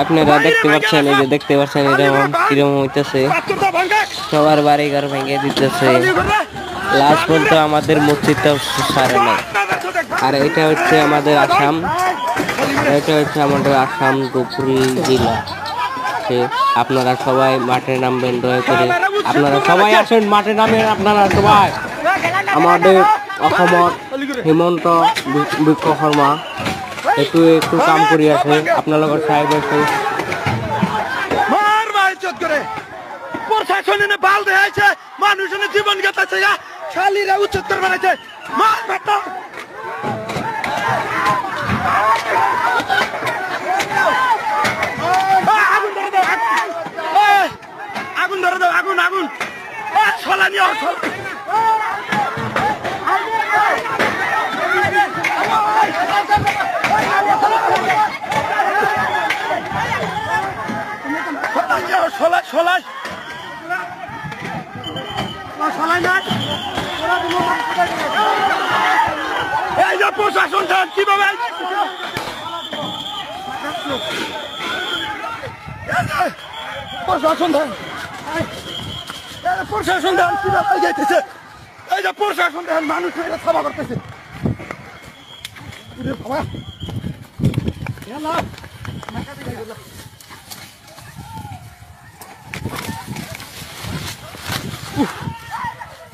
আপনারা দেখতে পাচ্ছেন, এই যে দেখতে পাচ্ছেন এরকম কিরকম হইতেছে, সবার বাড়ি ঘর ভেঙে দিতেছে। লাস্ট পর্যন্ত আমাদের মসজিদটা সারে নাই। আর এটা হচ্ছে আমাদের আসাম, এটা হচ্ছে আমাদের আসাম ধুবড়ী জেলা। আপনারা সবাই মাঠে নামবেন দয়া করে, আপনারা সবাই আসেন মাঠে নামেন। আপনারা সবাই আমাদের অসমত হিমন্ত বিশ্ব শর্মা একটু একটু কাম করি আছে, আপনাদের সাহেব আছে। প্রশাসনে বাল দেখাইছে, মানুষের জীবন গেছে, শালীরা উচ্চতর বানাইছে। আগুন ধরে দাও, আগুন আগুন ছলা নিয়ে এই যে প্রশাসন কিভাবে প্রশাসন প্রশাসন কিভাবে যাইতেছে, এই যে প্রশাসন মানুষ সভা করতেছে।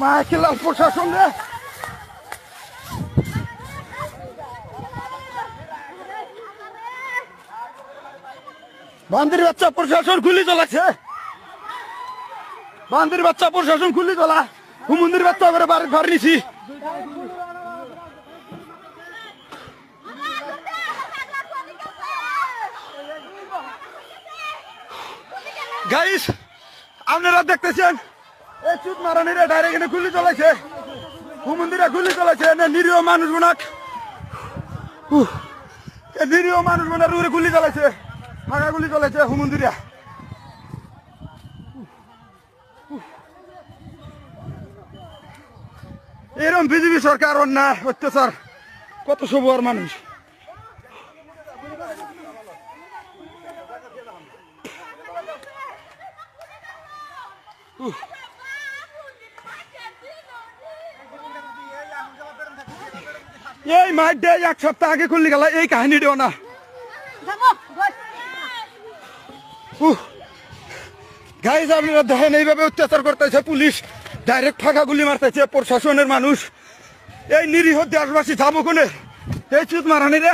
মা খেলাম প্রশাসন রে, বান্দির বাচ্চা প্রশাসন গুলি চালাচ্ছে, বান্দির বাচ্চা প্রশাসন গুলি চালা, হুমন্দির বাচ্চা করে বাড়ি ঘর নিছি। গাইস আপনারা দেখতেছেন এই চুত মারানিরা ডাইরেক্ট এখানে গুলি চালাইছে, হুমন্দিরা গুলি চালাইছে, নিরীহ মানুষ গুনাক, নিরীহ মানুষ গুনার উপরে গুলি চালাইছে, ফাঁকা গুলি চালাইছে হুমন্দিরা। এরকম বিজেপি সরকার অন্যায় অত্যাচার কত সবুয়ার মানুষ। এই মাঠ এক সপ্তাহ আগে খুললি গেল, এই কাহিনীটাও না। গাইজ আপনারা দেখেন এইভাবে অত্যাচার করতেছে পুলিশ, ডাইরেক্ট ফাঁকা গুলি মারতেছে প্রশাসনের মানুষ। এই নিরীহ দেশবাসী যাবো কোনে? এই চুত মারানিরা